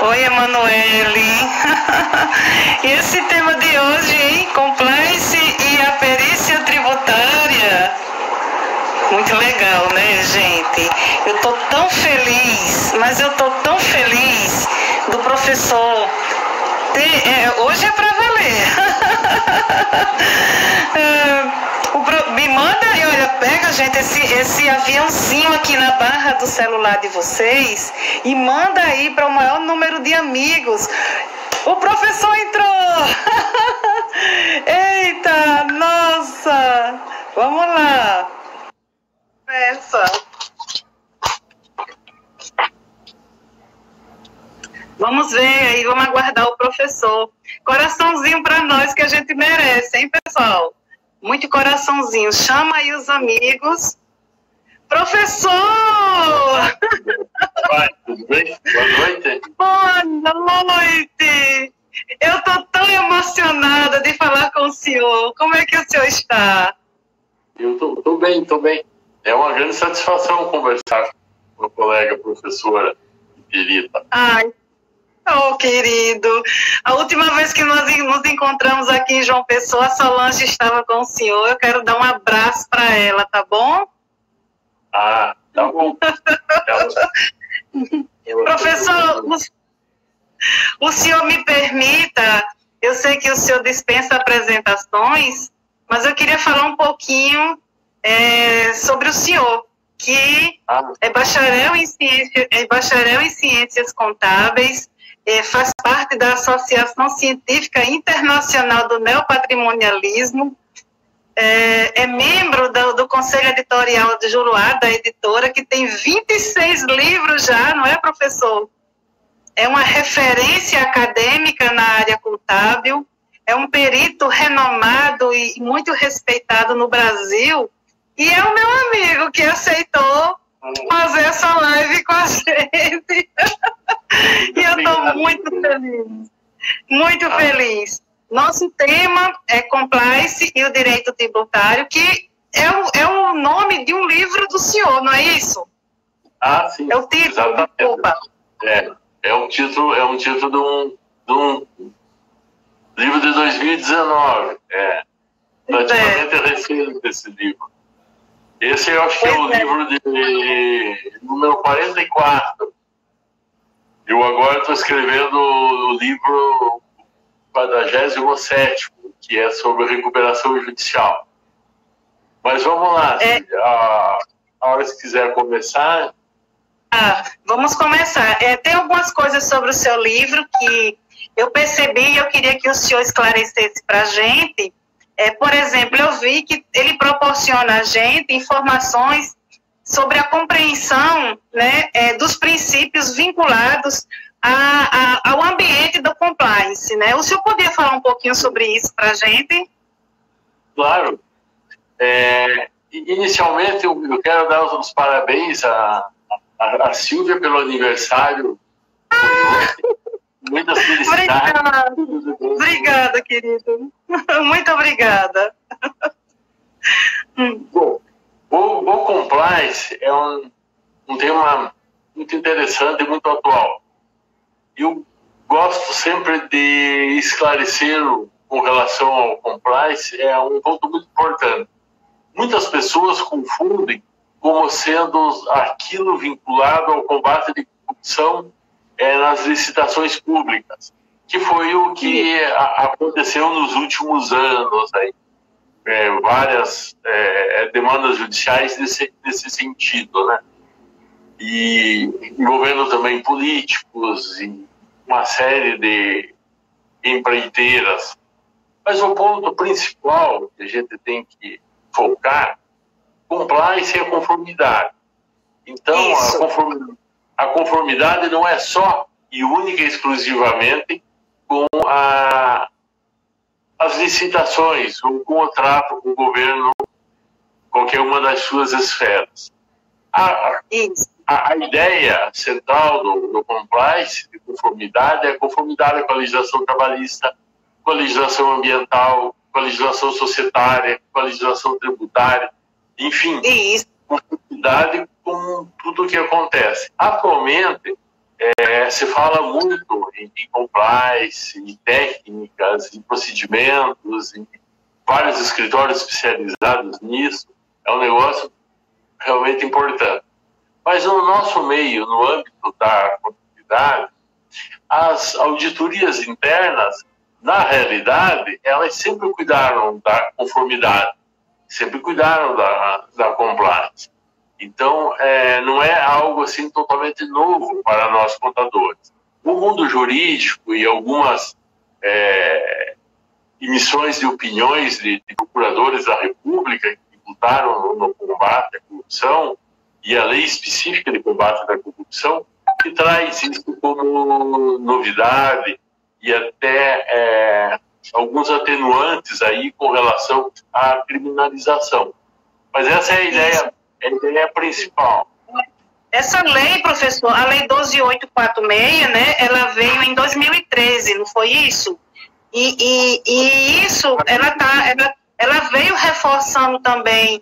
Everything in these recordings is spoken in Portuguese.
Oi, Emanuele. E esse tema de hoje, hein? Compliance e a perícia tributária. Muito legal, né, gente? Eu tô tão feliz, mas eu tô tão feliz do professor hoje é para valer. Me manda aí, olha, pega, gente, esse aviãozinho aqui na barra do celular de vocês e manda aí para o maior número de amigos. O professor entrou! Eita, nossa! Vamos lá! Vamos ver aí, vamos aguardar o professor. Coraçãozinho para nós que a gente merece, hein, pessoal? Muito coraçãozinho. Chama aí os amigos. Professor! Oi, tudo bem? Boa noite. Boa noite! Eu estou tão emocionada de falar com o senhor. Como é que o senhor está? Eu estou bem, estou bem. É uma grande satisfação conversar com a colega professora querida. Ai, oh, querido. A última vez que nós nos encontramos aqui em João Pessoa, a Solange estava com o senhor. Eu quero dar um abraço para ela, tá bom? Ah, tá bom. Professor, o senhor me permita, eu sei que o senhor dispensa apresentações, mas eu queria falar um pouquinho sobre o senhor, que é bacharel em Ciências Contábeis, faz parte da Associação Científica Internacional do Neopatrimonialismo, é membro do Conselho Editorial de Juruá, da editora, que tem 26 livros já, não é, professor? É uma referência acadêmica na área contábil, é um perito renomado e muito respeitado no Brasil, e é o meu amigo que aceitou fazer essa live com a gente. E eu estou muito feliz, muito feliz. Nosso tema é Compliance e o Direito Tributário, que é o nome de um livro do senhor, não é isso? Ah, sim. É o título, desculpa. É um título de um livro de 2019. Praticamente recente esse livro. Esse eu acho que é o livro de número 44. Eu agora estou escrevendo o livro 47º, que é sobre recuperação judicial. Mas vamos lá, a hora que quiser começar. Vamos começar. Tem algumas coisas sobre o seu livro que eu percebi e eu queria que o senhor esclarecesse para a gente. Por exemplo, eu vi que ele proporciona a gente informações sobre a compreensão, né, dos princípios vinculados ao ambiente do compliance, né? O senhor poderia falar um pouquinho sobre isso para a gente? Claro. Inicialmente, eu quero dar os parabéns a Silvia pelo aniversário. Muitas felicidades. Obrigada, querido. Muito obrigada. Bom, o compliance é um tema muito interessante e muito atual. Eu gosto sempre de esclarecer com relação ao compliance, é um ponto muito importante. Muitas pessoas confundem como sendo aquilo vinculado ao combate de corrupção nas licitações públicas, que foi o que aconteceu nos últimos anos. Aí. Várias demandas judiciais nesse sentido, né? E envolvendo também políticos e uma série de empreiteiras. Mas o ponto principal que a gente tem que focar, compliance é a conformidade. Então, a conformidade não é só e única e exclusivamente com as licitações ou com o trato com o governo, qualquer uma das suas esferas. A ideia central do compliance, de conformidade, é a conformidade com a legislação trabalhista, com a legislação ambiental, com a legislação societária, com a legislação tributária, enfim, conformidade com tudo o que acontece. Atualmente, se fala muito em compliance, em técnicas, em procedimentos, em vários escritórios especializados nisso. É um negócio realmente importante. Mas no nosso meio, no âmbito da contabilidade, as auditorias internas, na realidade, elas sempre cuidaram da conformidade, sempre cuidaram da compliance. Então, não é algo assim totalmente novo para nós contadores. O mundo jurídico e algumas emissões de opiniões de procuradores da República que lutaram no combate à corrupção e a lei específica de combate à corrupção, que traz isso como novidade e até alguns atenuantes aí com relação à criminalização. Mas essa é a ideia principal. Essa lei, professor, a Lei 12.846, né, ela veio em 2013, não foi isso? E isso, ela veio reforçando também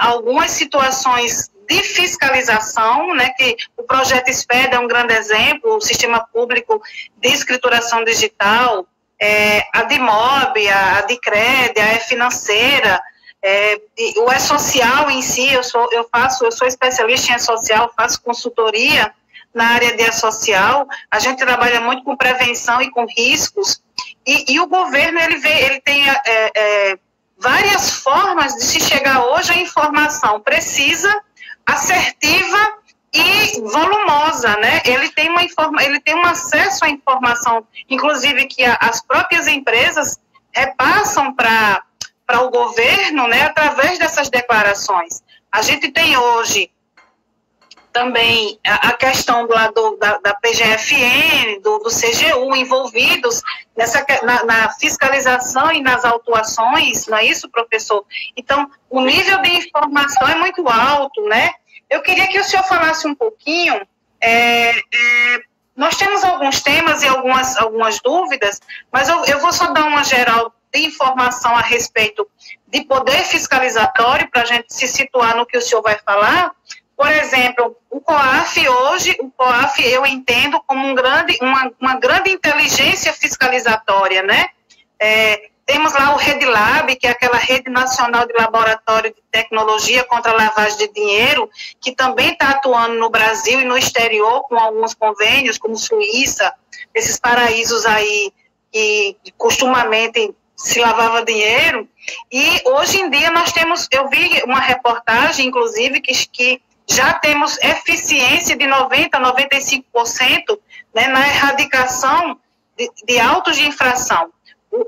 algumas situações de fiscalização, né, que o projeto SPED é um grande exemplo, o Sistema Público de Escrituração Digital, a DIMOB, a DICRED, a E-Financeira, o E-Social em si, eu sou especialista em E-Social, faço consultoria na área de E-Social, a gente trabalha muito com prevenção e com riscos, e o governo ele tem várias formas de se chegar hoje à informação precisa, assertiva e volumosa, né? Ele tem um acesso à informação, inclusive que as próprias empresas repassam para o governo, né, através dessas declarações. A gente tem hoje também a questão da PGFN, do CGU, envolvidos na fiscalização e nas autuações, não é isso, professor? Então, o nível de informação é muito alto, né? Eu queria que o senhor falasse um pouquinho, nós temos alguns temas e algumas dúvidas, mas eu vou só dar uma geral de informação a respeito de poder fiscalizatório, para a gente se situar no que o senhor vai falar. Por exemplo, o COAF hoje, eu entendo como uma grande inteligência fiscalizatória, né? Temos lá o RedLab, que é aquela rede nacional de laboratório de tecnologia contra a lavagem de dinheiro, que também está atuando no Brasil e no exterior com alguns convênios, como Suíça, esses paraísos aí que costumamente se lavava dinheiro. E hoje em dia eu vi uma reportagem, inclusive, que já temos eficiência de 90% a 95%, né, na erradicação de autos de infração.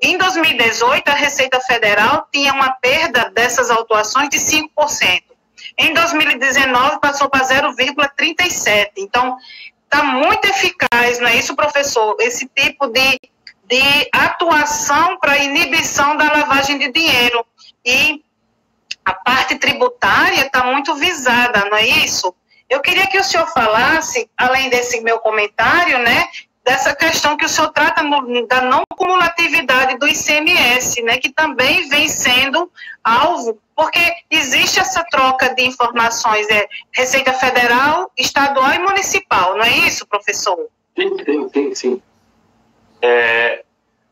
Em 2018, a Receita Federal tinha uma perda dessas autuações de 5%. Em 2019, passou para 0,37%. Então, está muito eficaz, não é isso, professor? Esse tipo de atuação para inibição da lavagem de dinheiro. E a parte tributária está muito visada, não é isso? Eu queria que o senhor falasse, além desse meu comentário, né, dessa questão que o senhor trata da não cumulatividade do ICMS, né, que também vem sendo alvo, porque existe essa troca de informações, Receita Federal, estadual e municipal, não é isso, professor? Sim.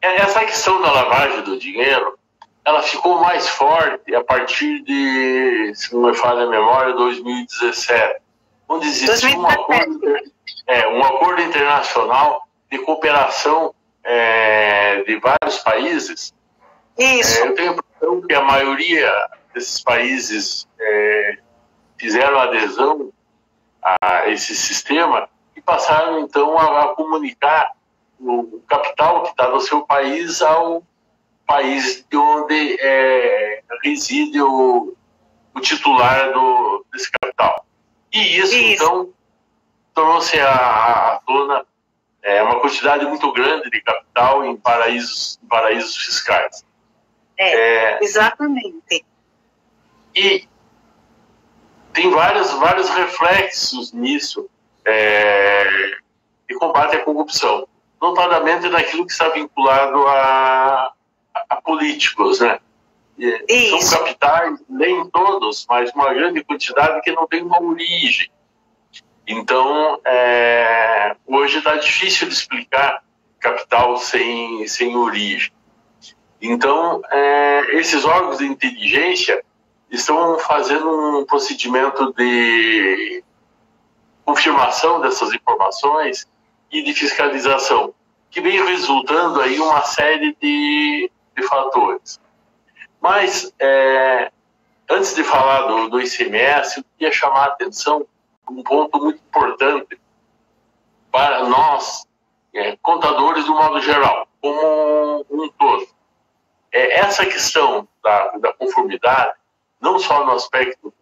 Essa questão da lavagem do dinheiro, ela ficou mais forte a partir de, se não me falha a memória, 2017, onde existe um acordo internacional de cooperação de vários países. Isso. Eu tenho a impressão que a maioria desses países fizeram adesão a esse sistema e passaram, então, a comunicar o capital que está no seu país ao país de onde reside o titular desse capital. E isso, então, trouxe à tona uma quantidade muito grande de capital em paraísos fiscais. Exatamente. E tem vários reflexos nisso de combate à corrupção, notadamente naquilo que está vinculado a políticos, né? São capitais, nem todos, mas uma grande quantidade que não tem uma origem. Então, hoje está difícil de explicar capital sem origem. Então, esses órgãos de inteligência estão fazendo um procedimento de confirmação dessas informações e de fiscalização, que vem resultando aí uma série de fatores. Mas, antes de falar do ICMS, eu queria chamar a atenção para um ponto muito importante para nós, contadores do modo geral, como um todo. Essa questão da conformidade, não só no aspecto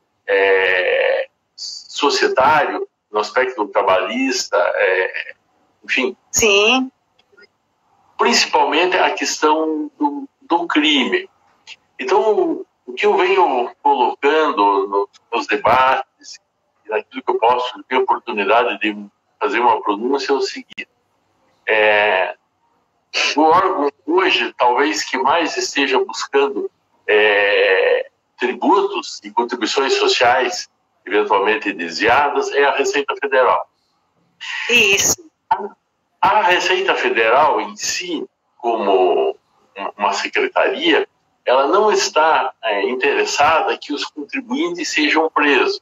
societário, no aspecto trabalhista, enfim. Sim. Principalmente a questão do crime. Então, o que eu venho colocando nos debates, naquilo que eu posso ter oportunidade de fazer uma pronúncia, é o seguinte. O órgão hoje, talvez, que mais esteja buscando tributos e contribuições sociais eventualmente desviadas é a Receita Federal. Isso. A Receita Federal em si, como uma secretaria, ela não está interessada que os contribuintes sejam presos.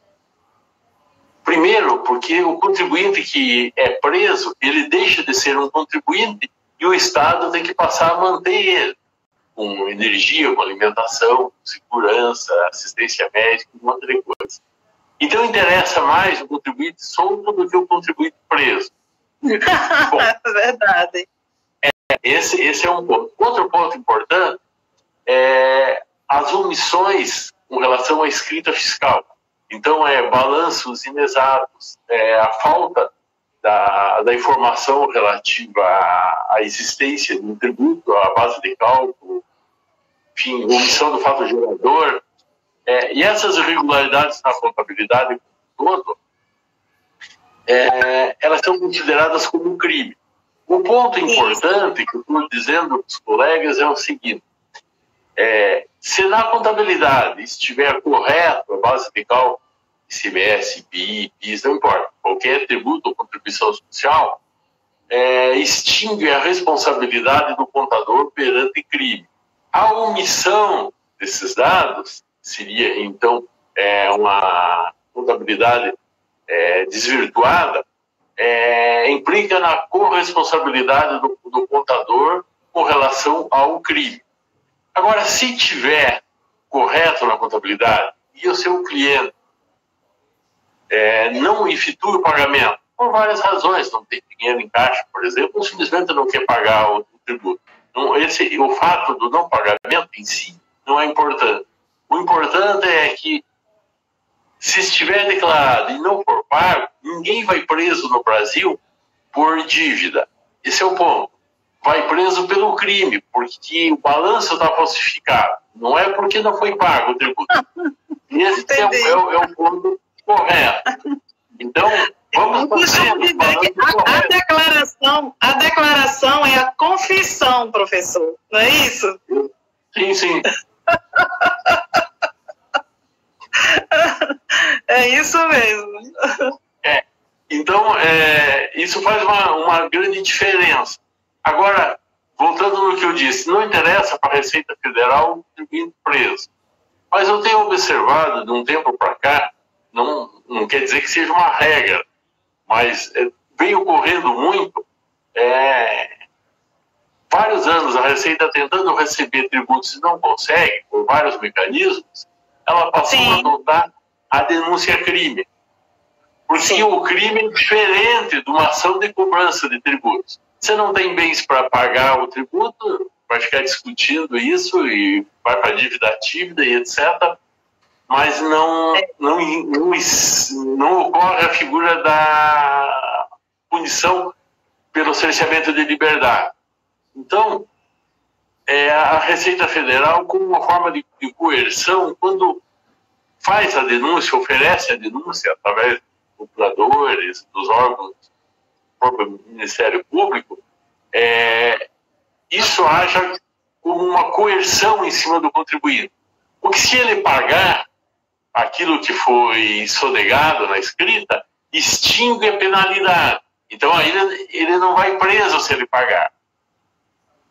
Primeiro, porque o contribuinte que é preso, ele deixa de ser um contribuinte e o Estado tem que passar a manter ele com energia, com alimentação, com segurança, assistência médica, uma outra coisa. Então, interessa mais o contribuinte solto do que o contribuinte preso. Bom, verdade. Esse é um ponto. Outro ponto importante é as omissões com relação à escrita fiscal. Então, balanços inexatos, a falta da informação relativa à existência de um tributo, à base de cálculo, enfim, omissão do fato gerador. E essas irregularidades na contabilidade como um todo, elas são consideradas como um crime. O ponto importante que eu estou dizendo para os colegas é o seguinte: se na contabilidade estiver correto a base de cálculo, ICMS, IPI, PIS, não importa, qualquer tributo ou contribuição social, extingue a responsabilidade do contador perante crime. A omissão desses dados seria, então, uma contabilidade desvirtuada, implica na corresponsabilidade do contador com relação ao crime. Agora, se tiver correto na contabilidade e o seu cliente não efetua o pagamento, por várias razões, não tem dinheiro em caixa, por exemplo, ou simplesmente não quer pagar o tributo. Então, o fato do não pagamento em si não é importante. O importante é que, se estiver declarado e não for pago, ninguém vai preso no Brasil por dívida. Esse é o ponto. Vai preso pelo crime, porque o balanço está falsificado. Não é porque não foi pago o tributo. Esse é o ponto correto. Então, vamos fazer a declaração é a confissão, professor. Não é isso? Sim, sim. É isso mesmo. Então, isso faz uma grande diferença. Agora, voltando no que eu disse, não interessa para a Receita Federal o contribuinte preso. Mas eu tenho observado, de um tempo para cá, não quer dizer que seja uma regra, mas vem ocorrendo muito, vários anos a Receita tentando receber tributos e não consegue, por vários mecanismos, ela passou a adotar a denúncia crime. Porque o crime é diferente de uma ação de cobrança de tributos. Você não tem bens para pagar o tributo, vai ficar discutindo isso e vai para a dívida ativa e etc. Mas não ocorre a figura da punição pelo cerceamento de liberdade. Então, a Receita Federal, como uma forma de coerção, quando faz a denúncia, oferece a denúncia através dos procuradores, dos órgãos do próprio Ministério Público, isso haja como uma coerção em cima do contribuinte. Porque se ele pagar aquilo que foi sonegado na escrita, extingue a penalidade. Então, aí ele não vai preso se ele pagar.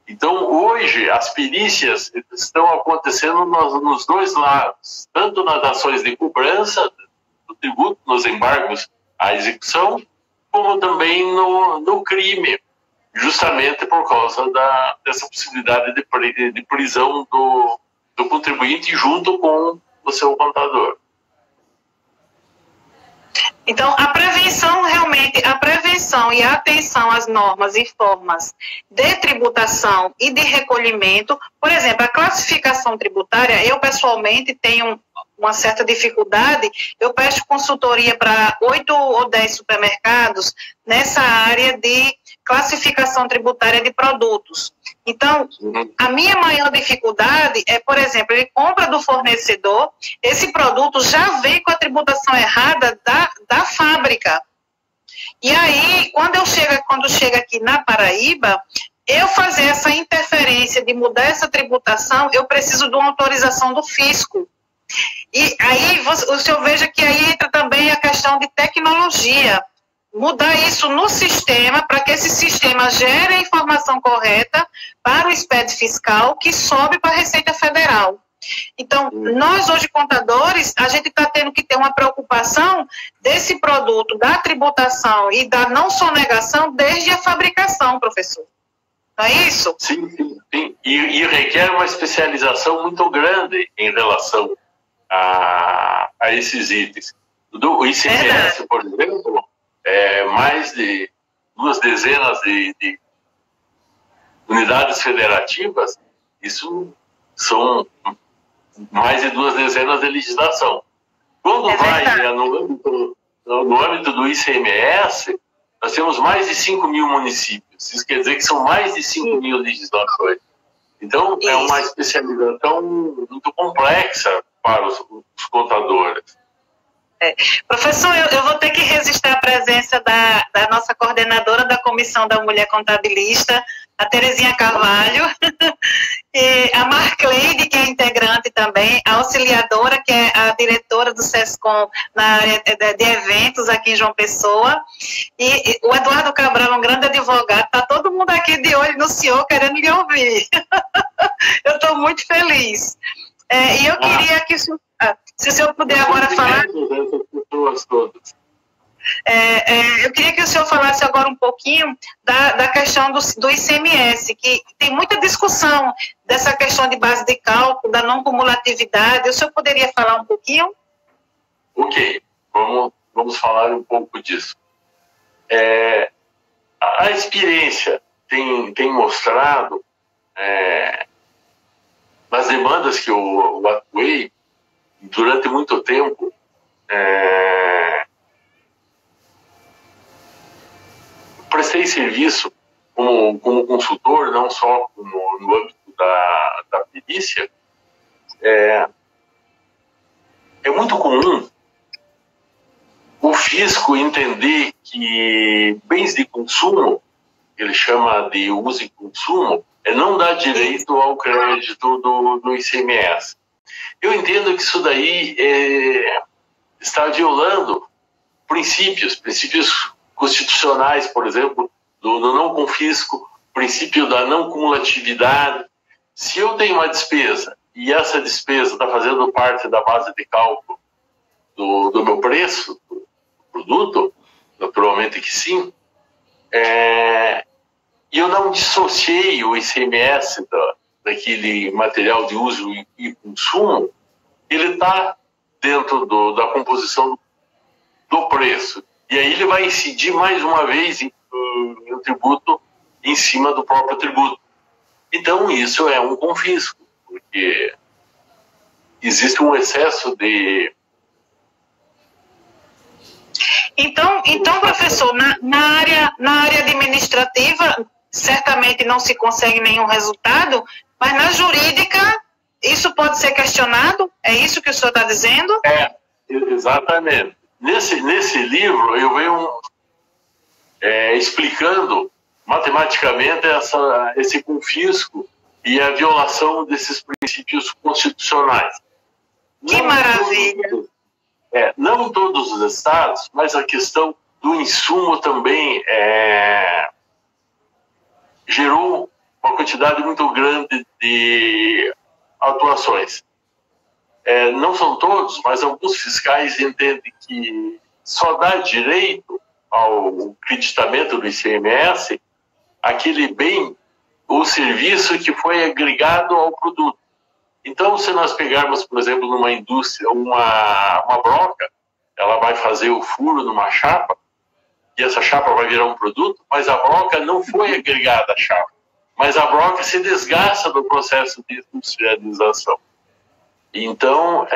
Então, hoje, as perícias estão acontecendo nos dois lados, tanto nas ações de cobrança do tributo, nos embargos à execução, como também no crime, justamente por causa dessa possibilidade de prisão do contribuinte junto com o seu contador. Então, a prevenção e a atenção às normas e formas de tributação e de recolhimento, por exemplo, a classificação tributária, eu pessoalmente tenho uma certa dificuldade, eu peço consultoria para 8 ou 10 supermercados nessa área de classificação tributária de produtos. Então, a minha maior dificuldade é, por exemplo, ele compra do fornecedor, esse produto já vem com a tributação errada da fábrica. E aí, quando chega aqui na Paraíba, eu fazer essa interferência de mudar essa tributação, eu preciso de uma autorização do fisco. E aí, o senhor veja que aí entra também a questão de tecnologia. Mudar isso no sistema, para que esse sistema gere a informação correta para o SPED fiscal, que sobe para a Receita Federal. Então, nós hoje, contadores, a gente está tendo que ter uma preocupação desse produto, da tributação e da não sonegação desde a fabricação, professor. Não é isso? Sim, sim, sim. E requer uma especialização muito grande em relação a esses itens. O ICMS, por exemplo, mais de 2 dezenas de unidades federativas, isso são mais de 2 dezenas de legislação. Quando vai no âmbito do ICMS, nós temos mais de 5 mil municípios. Isso quer dizer que são mais de 5 mil legislações. Então, é uma especialização muito complexa para os contadores. Professor, eu vou ter que registrar a presença da nossa coordenadora da Comissão da Mulher Contabilista, a Terezinha Carvalho, e a Marcleide, que é integrante também, a auxiliadora, que é a diretora do SESCOM na área de eventos aqui em João Pessoa, e o Eduardo Cabral, um grande advogado, está todo mundo aqui de olho no senhor, querendo lhe ouvir. Eu estou muito feliz. E eu queria que se o senhor puder agora falar... eu queria que o senhor falasse agora um pouquinho da questão do ICMS, que tem muita discussão dessa questão de base de cálculo, da não cumulatividade. O senhor poderia falar um pouquinho? Ok, vamos falar um pouco disso. A experiência tem mostrado, nas demandas que eu atuei durante muito tempo, prestei serviço como consultor, não só no âmbito da perícia. É muito comum o fisco entender que bens de consumo, ele chama de uso e consumo, não dá direito ao crédito do ICMS. Eu entendo que isso daí está violando princípios constitucionais, por exemplo, do não confisco, princípio da não cumulatividade. Se eu tenho uma despesa e essa despesa está fazendo parte da base de cálculo do meu preço, do produto, naturalmente que sim, e eu não dissociei o ICMS daquele material de uso e consumo, ele está dentro da composição do preço. E aí ele vai incidir mais uma vez no tributo em cima do próprio tributo. Então isso é um confisco, porque existe um excesso de... Então professor, na área administrativa, certamente não se consegue nenhum resultado, mas na jurídica, isso pode ser questionado? É isso que o senhor está dizendo? Exatamente. Nesse livro, eu venho explicando matematicamente esse confisco e a violação desses princípios constitucionais. Que maravilha! não em todos os estados, mas a questão do insumo também gerou uma quantidade muito grande de atuações. Não são todos, mas alguns fiscais entendem que só dá direito ao creditamento do ICMS aquele bem ou serviço que foi agregado ao produto. Então, se nós pegarmos, por exemplo, numa indústria, uma broca, ela vai fazer o furo numa chapa, e essa chapa vai virar um produto, mas a broca não foi agregada à chapa. Mas a broca se desgasta no processo de industrialização. Então,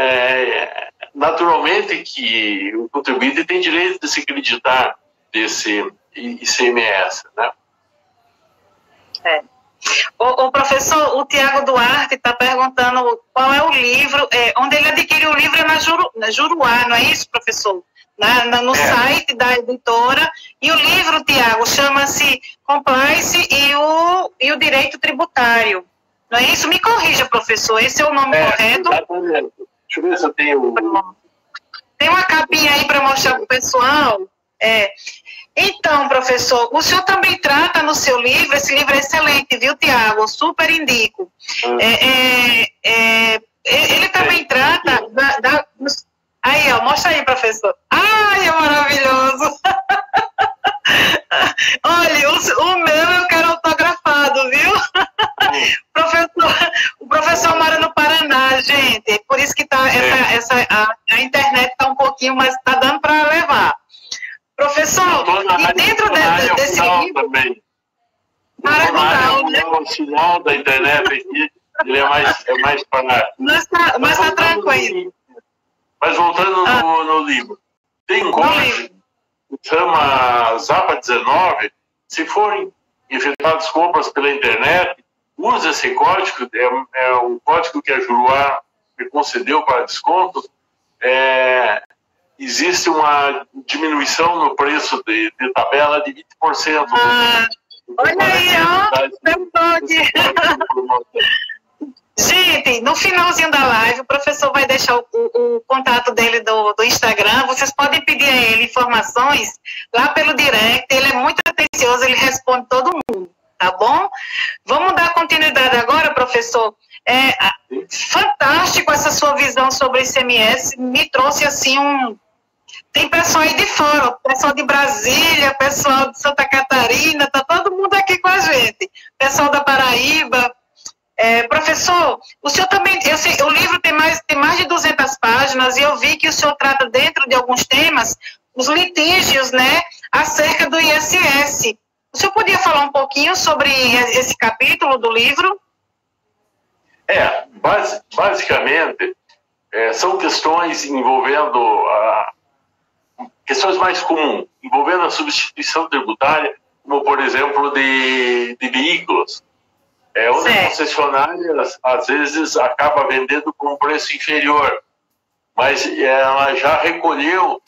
naturalmente que o contribuinte tem direito de se acreditar desse ICMS, né? O professor, o Tiago Duarte está perguntando qual é o livro, onde ele adquiriu o livro na Juruá, não é isso, professor? No site da editora. E o livro, Tiago, chama-se Compliance e o Direito Tributário. Não é isso? Me corrija, professor, esse é o nome correto? Exatamente. Deixa eu ver se eu tenho... Tem uma capinha aí para mostrar para o pessoal. Então, professor, o senhor também trata no seu livro, esse livro é excelente, viu, Tiago? Super indico. Ele também trata Aí, ó, mostra aí, professor. Ai, é maravilhoso. Olha, o meu eu quero autografado, viu? O professor mora no Paraná, gente. Por isso que tá a internet está um pouquinho, mas está dando para levar. Professor, e dentro desse livro... Também. O sinal da internet aqui, ele é mais para... Mas tá tranquilo. Mas voltando no livro, tem um código que chama Zapa 19. Se forem efetuadas compras pela internet, use esse código, é um código que a Juruá me concedeu para desconto. Existe uma diminuição no preço de tabela de 20%. Olha aí, ó. Gente, no finalzinho da live, o professor vai deixar o contato dele do Instagram. Vocês podem pedir a ele informações lá pelo direct. Ele é muito atencioso, ele responde todo mundo, tá bom? Vamos dar continuidade agora, professor. Fantástico essa sua visão sobre o ICMS. Me trouxe assim Tem pessoal aí de fora, pessoal de Brasília, pessoal de Santa Catarina, tá todo mundo aqui com a gente. Pessoal da Paraíba. Professor, o senhor também, o livro tem mais de 200 páginas e eu vi que o senhor trata dentro de alguns temas os litígios, né, acerca do ISS. O senhor podia falar um pouquinho sobre esse capítulo do livro? Basicamente, são questões envolvendo questões mais comuns, envolvendo a substituição tributária, como, por exemplo, de veículos. Onde a concessionária, às vezes, acaba vendendo com um preço inferior, mas ela já recolheu,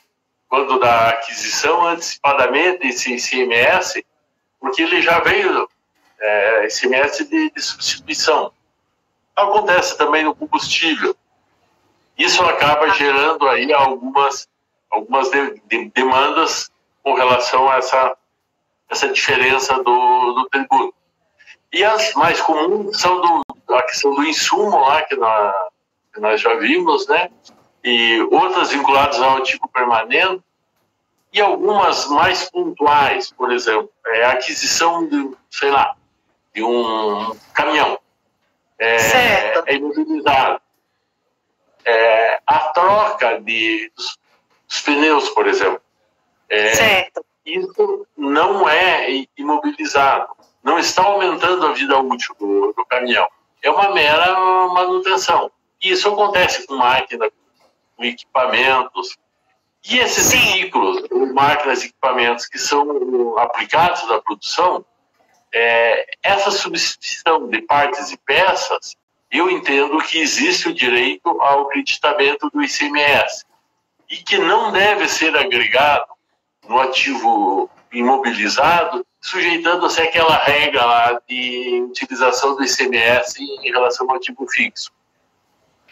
quando da aquisição, antecipadamente esse ICMS, porque ele já veio ICMS de substituição. Acontece também no combustível. Isso acaba gerando aí algumas demandas com relação a essa diferença do tributo. E as mais comuns são a questão do insumo lá, que nós já vimos, né? E outras vinculadas ao artigo permanente, e algumas mais pontuais, por exemplo, a aquisição de um caminhão. É imobilizado. A troca dos pneus, por exemplo. Isso não é imobilizado. Não está aumentando a vida útil do caminhão. É uma mera manutenção. E isso acontece com máquina, com equipamentos. E esses veículos, máquinas e equipamentos que são aplicados na produção, essa substituição de partes e peças, eu entendo que existe o direito ao creditamento do ICMS e que não deve ser agregado no ativo imobilizado, sujeitando-se àquela regra lá de utilização do ICMS em relação ao ativo fixo.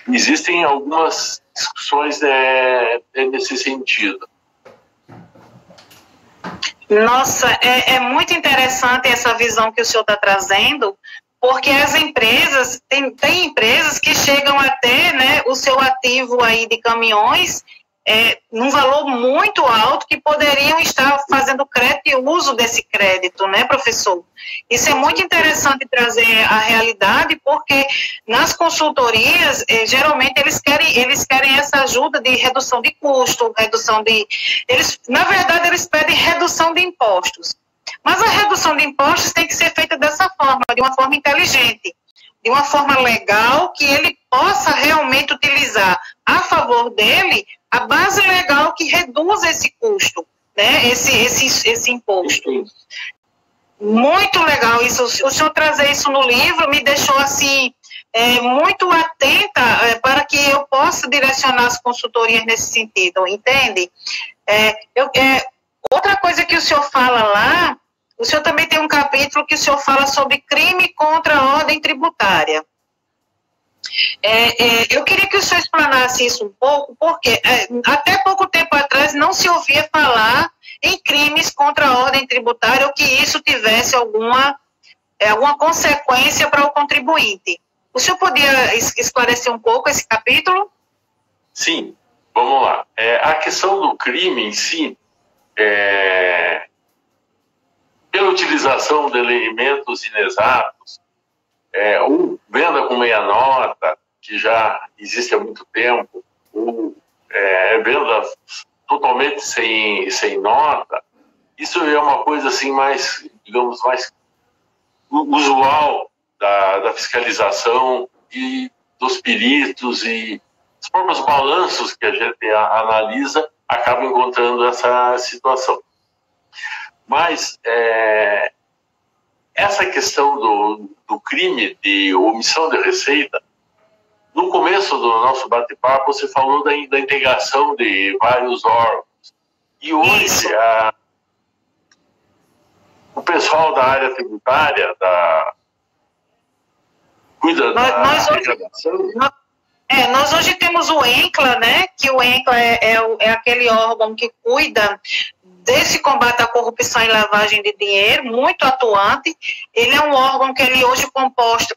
Existem algumas discussões nesse sentido. Nossa, é muito interessante essa visão que o senhor está trazendo, porque as empresas, tem empresas que chegam a ter, né, o seu ativo aí de caminhões num valor muito alto, que poderiam estar fazendo crédito e uso desse crédito, né, professor? Isso é muito interessante trazer a realidade, porque nas consultorias, geralmente eles querem essa ajuda de redução de custo, na verdade, eles pedem redução de impostos. Mas a redução de impostos tem que ser feita dessa forma, de uma forma inteligente, de uma forma legal, que ele possa realmente utilizar a favor dele a base legal que reduz esse custo, né? Esse imposto. Muito legal isso. O senhor trazer isso no livro me deixou assim muito atenta para que eu possa direcionar as consultorias nesse sentido, entende? Outra coisa que o senhor fala lá, o senhor também tem um capítulo que o senhor fala sobre crime contra a ordem tributária. Eu queria que o senhor explanasse isso um pouco, porque até pouco tempo atrás não se ouvia falar em crimes contra a ordem tributária ou que isso tivesse alguma consequência para o contribuinte. O senhor podia esclarecer um pouco esse capítulo? Sim, vamos lá. A questão do crime em si, pela utilização de elementos inexatos, ou venda com meia nota, que já existe há muito tempo, ou venda totalmente sem nota, isso é uma coisa assim mais, digamos, mais usual da fiscalização e dos peritos e os próprios balanços que a gente analisa acabam encontrando essa situação. Mas essa questão do crime de omissão de receita, no começo do nosso bate-papo, você falou da integração de vários órgãos. E hoje, o pessoal da área tributária cuida da arrecadação. Nós hoje temos o ENCLA, né? Que o ENCLA é aquele órgão que cuida desse combate à corrupção e lavagem de dinheiro, muito atuante. Ele é um órgão que ele hoje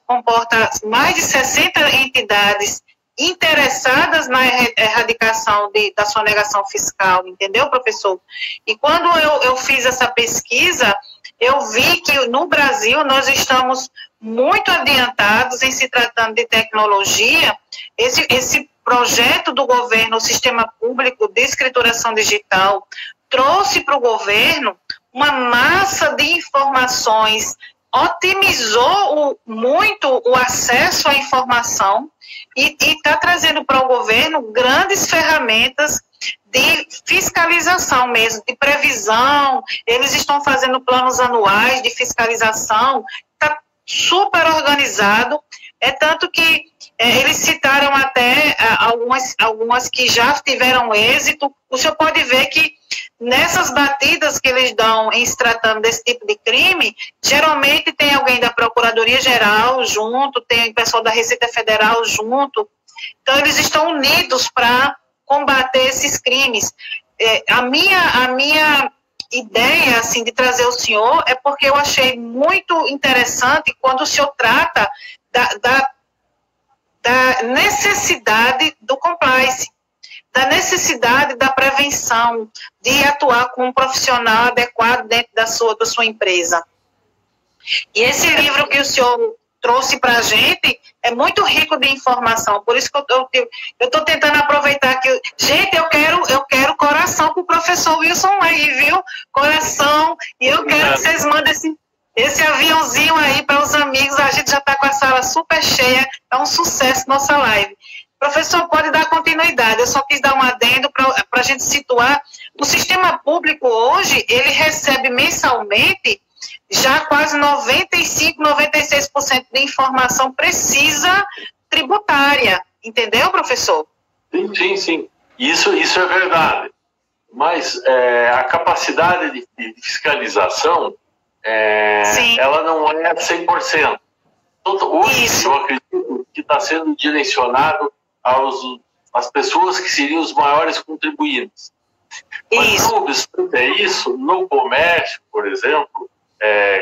comporta mais de 60 entidades interessadas na erradicação da sonegação fiscal, entendeu, professor? E quando eu fiz essa pesquisa, eu vi que no Brasil nós estamos muito adiantados em se tratando de tecnologia. Esse projeto do governo, o Sistema Público de Escrituração Digital, trouxe para o governo uma massa de informações, otimizou muito o acesso à informação e está trazendo para o governo grandes ferramentas de fiscalização mesmo, de previsão. Eles estão fazendo planos anuais de fiscalização, está super organizado, tanto que eles citaram até algumas que já tiveram êxito. O senhor pode ver que nessas batidas que eles dão em se tratando desse tipo de crime, geralmente tem alguém da Procuradoria-Geral junto, tem o pessoal da Receita Federal junto. Então, eles estão unidos para combater esses crimes. A minha ideia, assim, de trazer o senhor é porque eu achei muito interessante quando o senhor trata da necessidade do compliance, da necessidade da prevenção, de atuar com um profissional adequado dentro da sua empresa. E esse livro que o senhor trouxe para a gente é muito rico de informação, por isso que eu estou tentando aproveitar que... Gente, eu quero coração para o professor Wilson aí, viu? Coração, e eu quero que vocês mandem esse aviãozinho aí para os amigos. A gente já está com a sala super cheia, é um sucesso nossa live. Professor, pode dar continuidade, eu só quis dar um adendo para a gente situar. O sistema público hoje, ele recebe mensalmente já quase 95%, 96% de informação precisa tributária, entendeu, professor? Sim. Isso é verdade. Mas a capacidade de fiscalização, ela não é 100%. Hoje, eu acredito que está sendo direcionado aos as pessoas que seriam os maiores contribuintes. Mas não obstante isso, no comércio, por exemplo,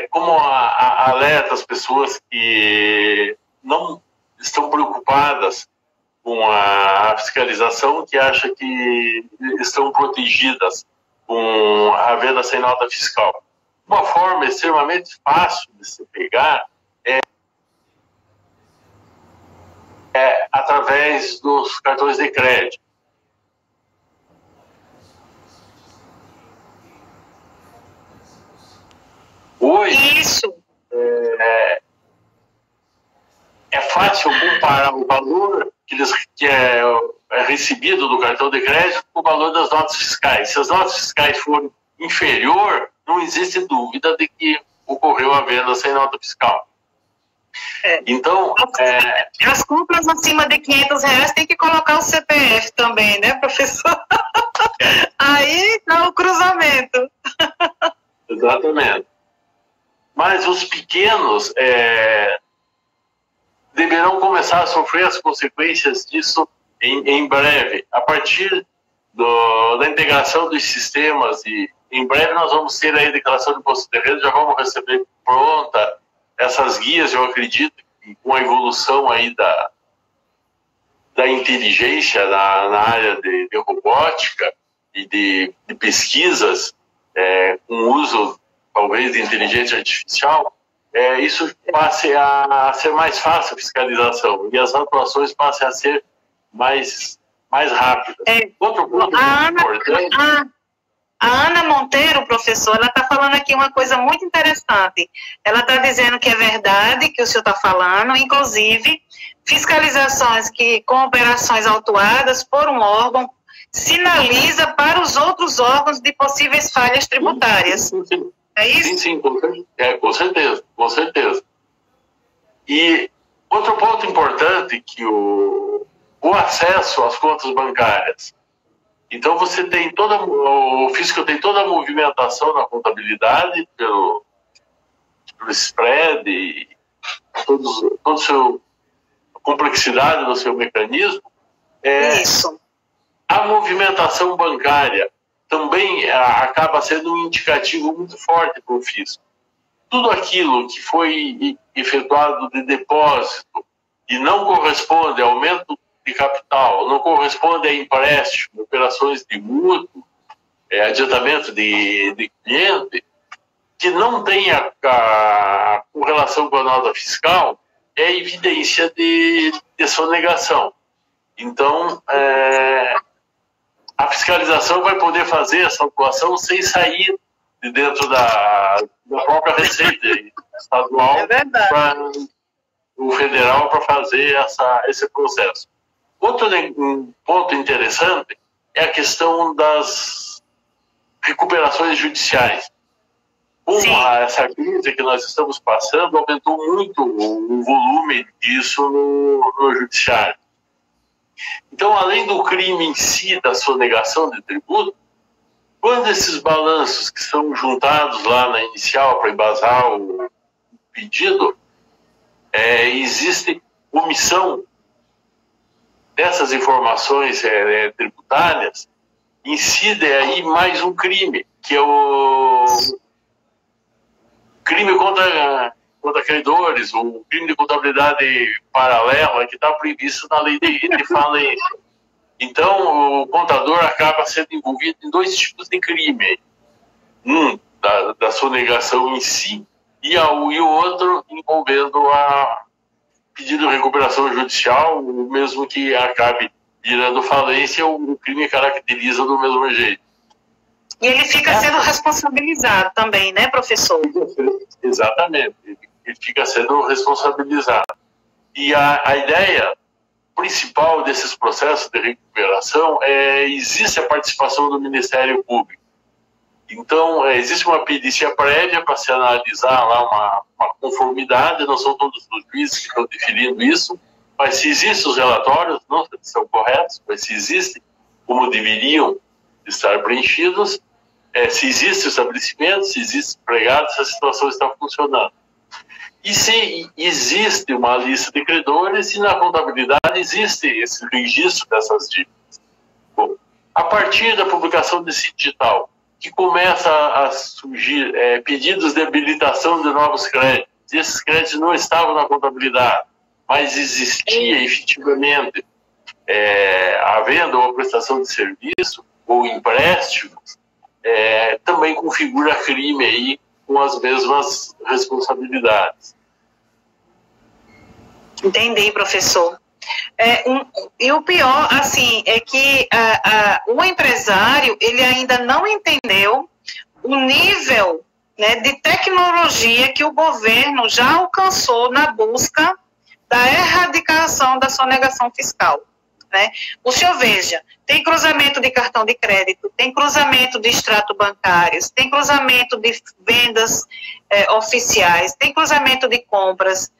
como alerta as pessoas que não estão preocupadas com a fiscalização, que acham que estão protegidas com a venda sem nota fiscal. Uma forma extremamente fácil de se pegar é através dos cartões de crédito. Hoje, Isso. É fácil comparar o valor que é recebido do cartão de crédito com o valor das notas fiscais. Se as notas fiscais forem inferior, não existe dúvida de que ocorreu a venda sem nota fiscal. Então, as compras acima de R$500 tem que colocar o CPF também, né, professor? Aí dá o cruzamento. Exatamente. Mas os pequenos deverão começar a sofrer as consequências disso em breve, a partir da integração dos sistemas. E em breve nós vamos ter aí a declaração de imposto de renda, já vamos receber pronta essas guias, eu acredito, que com a evolução aí da inteligência na área de robótica e de pesquisas, com uso talvez de inteligência artificial, isso passe a ser mais fácil a fiscalização e as atuações passem a ser mais rápidas. Outro ponto importante... A Ana Monteiro, professor, ela está falando aqui uma coisa muito interessante. Ela está dizendo que é verdade que o senhor está falando, inclusive, fiscalizações com operações autuadas por um órgão sinaliza para os outros órgãos de possíveis falhas tributárias. É isso? Sim, com certeza. E outro ponto importante que o acesso às contas bancárias. Então você tem o fisco tem toda a movimentação na contabilidade pelo spread e a complexidade do seu mecanismo. Isso. A movimentação bancária também acaba sendo um indicativo muito forte para o fisco. Tudo aquilo que foi efetuado de depósito e não corresponde a aumento de capital, não corresponde a empréstimo, operações de mútuo, adiantamento de cliente, que não tenha correlação com a nota fiscal, é evidência de sonegação. Então, a fiscalização vai poder fazer essa atuação sem sair de dentro da própria receita estadual para o federal para fazer esse processo. Outro ponto interessante é a questão das recuperações judiciais. Essa crise que nós estamos passando aumentou muito o volume disso no judiciário. Então, além do crime em si, da sonegação de tributo, quando esses balanços que são juntados lá na inicial para embasar o pedido, existe omissão dessas informações tributárias, incide aí mais um crime, que é o crime contra credores, o crime de contabilidade paralela que está previsto na lei de falência. Então, o contador acaba sendo envolvido em dois tipos de crime. Da sonegação em si, e o outro envolvendo a pedido de recuperação judicial, o mesmo que acabe gerando falência, o crime caracteriza do mesmo jeito. E ele fica sendo responsabilizado também, né, professor? Exatamente, ele fica sendo responsabilizado. E a ideia principal desses processos de recuperação existe a participação do Ministério Público. Então, existe uma perícia prévia para se analisar lá uma conformidade, não são todos os juízes que estão definindo isso, mas se existem os relatórios, não são corretos, mas se existem, como deveriam estar preenchidos, se existe o estabelecimento, se existe empregado, se a situação está funcionando. E se existe uma lista de credores e na contabilidade existe esse registro dessas dívidas. Bom, a partir da publicação desse edital, que começa a surgir pedidos de habilitação de novos créditos, esses créditos não estavam na contabilidade, mas existia efetivamente a venda ou a prestação de serviço ou empréstimos, também configura crime aí com as mesmas responsabilidades. Entendi, professor. E o pior, assim, é que o empresário, ele ainda não entendeu o nível, né, de tecnologia que o governo já alcançou na busca da erradicação da sonegação fiscal. Né? O senhor veja, tem cruzamento de cartão de crédito, tem cruzamento de extrato bancários, tem cruzamento de vendas oficiais, tem cruzamento de compras,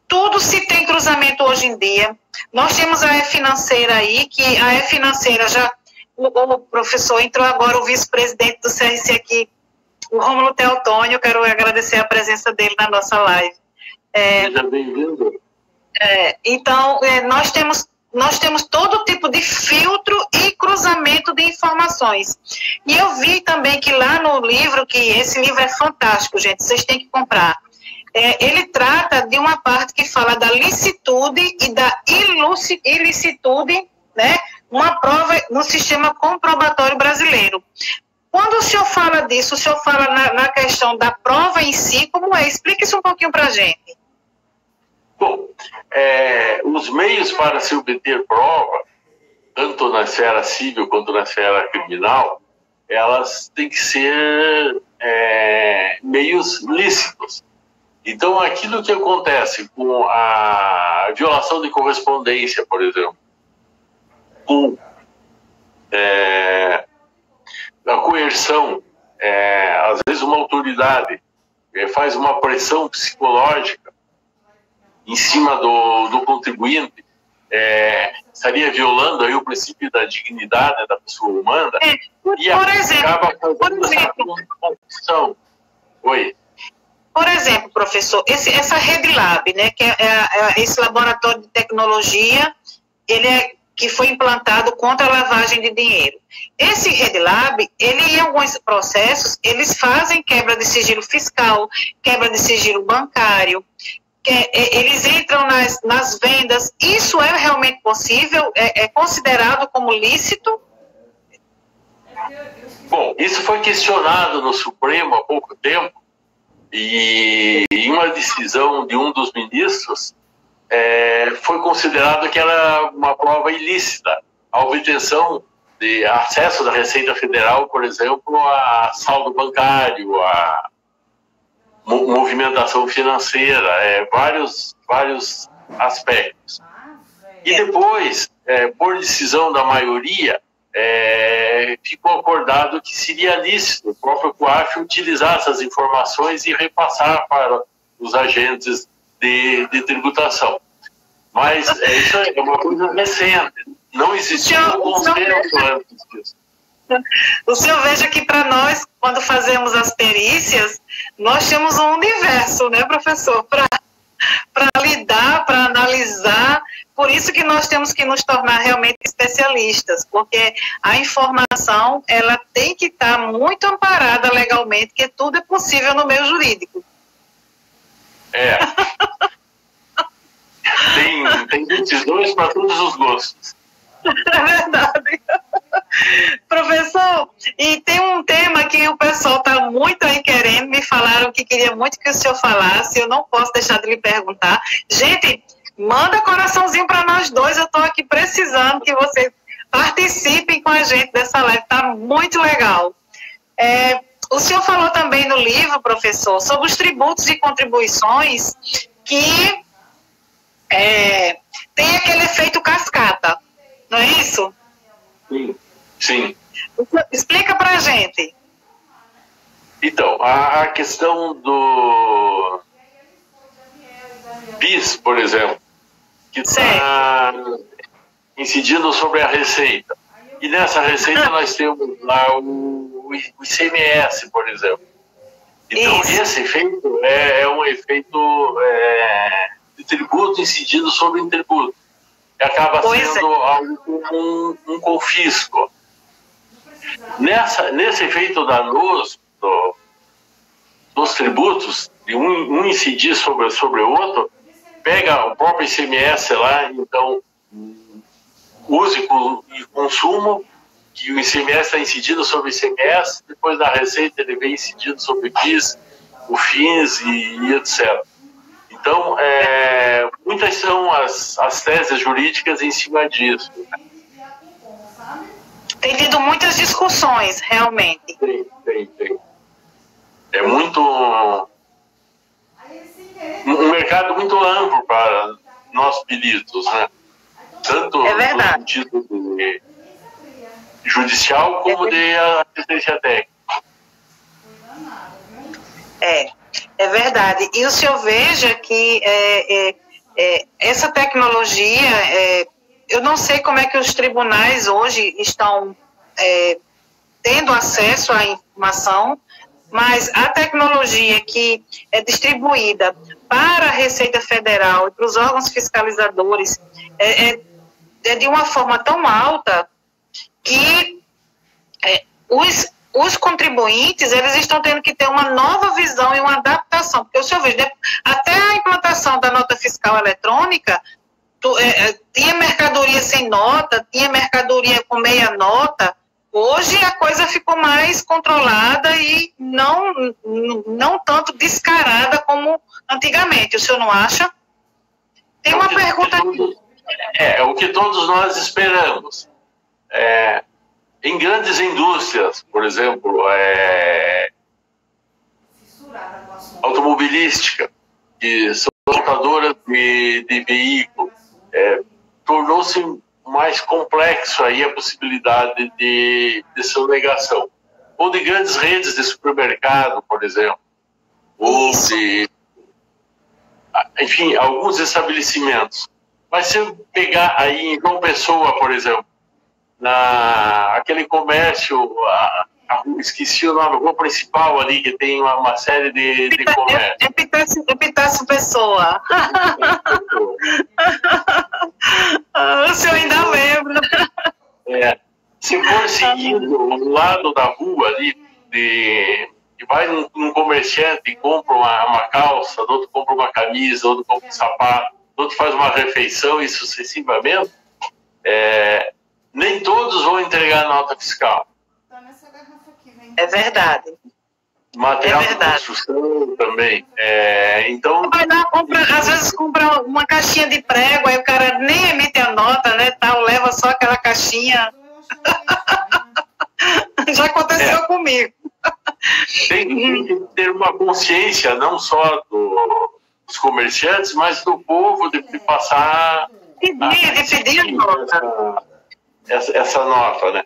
tudo se tem cruzamento hoje em dia. Nós temos a E-Financeira aí, que a E-Financeira já, o professor entrou agora, o vice-presidente do CRC aqui, o Rômulo Teotônio, quero agradecer a presença dele na nossa live. Seja bem-vindo. Então, nós temos todo tipo de filtro e cruzamento de informações. E eu vi também que lá no livro, que esse livro é fantástico, gente, vocês têm que comprar. Ele trata de uma parte que fala da licitude e da ilicitude, né? Uma prova no sistema comprobatório brasileiro. Quando o senhor fala disso, o senhor fala na questão da prova em si, como é? Explique isso um pouquinho para a gente. Bom, os meios para se obter prova, tanto na esfera civil quanto na esfera criminal, elas têm que ser meios lícitos. Então, aquilo que acontece com a violação de correspondência, por exemplo, com a coerção, às vezes uma autoridade faz uma pressão psicológica em cima do contribuinte, estaria violando aí o princípio da dignidade da pessoa humana e acaba fazendo essa confusão. Oi. Por exemplo, professor, essa RedLab, né, que é esse laboratório de tecnologia, que foi implantado contra a lavagem de dinheiro. Esse RedLab, em alguns processos, eles fazem quebra de sigilo fiscal, quebra de sigilo bancário, eles entram nas vendas. Isso é realmente possível? É considerado como lícito? Bom, isso foi questionado no Supremo há pouco tempo, e em uma decisão de um dos ministros, foi considerado que era uma prova ilícita a obtenção de acesso da Receita Federal, por exemplo, a saldo bancário, a movimentação financeira, vários aspectos. E depois, por decisão da maioria, ficou acordado que seria lícito o próprio COAF utilizar essas informações e repassar para os agentes de tributação. Mas isso é uma coisa recente, não existiu um consenso antes disso. O senhor veja que para nós, quando fazemos as perícias, nós temos um universo, né, professor, para lidar, para analisar. Por isso que nós temos que nos tornar realmente especialistas, porque a informação, ela tem que estar muito amparada legalmente, porque tudo é possível no meio jurídico. Tem decisões para todos os gostos. É verdade. Professor, e tem um tema que o pessoal está muito aí querendo, me falaram que queria muito que o senhor falasse, eu não posso deixar de lhe perguntar. Gente, manda coraçãozinho para nós dois, eu estou aqui precisando que vocês participem com a gente dessa live, está muito legal. O senhor falou também no livro, professor, sobre os tributos e contribuições que tem aquele efeito cascata, não é isso? Sim. Explica para a gente. Então, a questão do PIS, por exemplo, que está incidindo sobre a receita. E nessa receita nós temos lá o ICMS, por exemplo. Então, esse efeito é um efeito de tributo incidido sobre um tributo. Que acaba sendo algo como um confisco. Nesse efeito danoso dos tributos, de um incidir sobre o outro, pega o próprio ICMS lá, então, use e consumo, que o ICMS está incidido sobre o ICMS, depois da receita ele vem incidido sobre o FIS, o FINS e etc. Então, muitas são as teses jurídicas em cima disso. Tem tido muitas discussões, realmente. Tem. É muito... um mercado muito amplo para nós peritos, né? Tanto no sentido de judicial como de assistência técnica. É verdade. E o senhor veja que essa tecnologia, eu não sei como é que os tribunais hoje estão tendo acesso à informação, mas a tecnologia que é distribuída para a Receita Federal e para os órgãos fiscalizadores é de uma forma tão alta que os contribuintes, eles estão tendo que ter uma nova visão e uma adaptação, porque o senhor veja, até a implantação da nota fiscal eletrônica, tinha mercadoria sem nota, tinha mercadoria com meia nota. Hoje a coisa ficou mais controlada e não tanto descarada como antigamente. O senhor não acha? Tem uma pergunta aqui. O que todos nós esperamos. Em grandes indústrias, por exemplo, automobilística, que são montadoras de veículos, tornou-se mais complexo aí a possibilidade de sonegação. Ou de grandes redes de supermercado, por exemplo. Ou de... enfim, alguns estabelecimentos. Mas se eu pegar aí em João Pessoa, por exemplo, aquele comércio, esqueci o nome, a rua principal ali, que tem uma série de comércio. Epitácio Pessoa. O senhor ainda lembra. Se for seguindo o lado da rua ali, e vai num comerciante e compra uma calça, outro compra uma camisa, outro compra um sapato, outro faz uma refeição e sucessivamente, nem todos vão entregar a nota fiscal. É verdade. Material de construção também. Então... Vai lá, às vezes compra uma caixinha de prego, aí o cara nem emite a nota, né, tal, leva só aquela caixinha. Já aconteceu comigo. Tem que ter uma consciência, não só dos comerciantes, mas do povo de passar... de pedir a nota. Essa nota, né?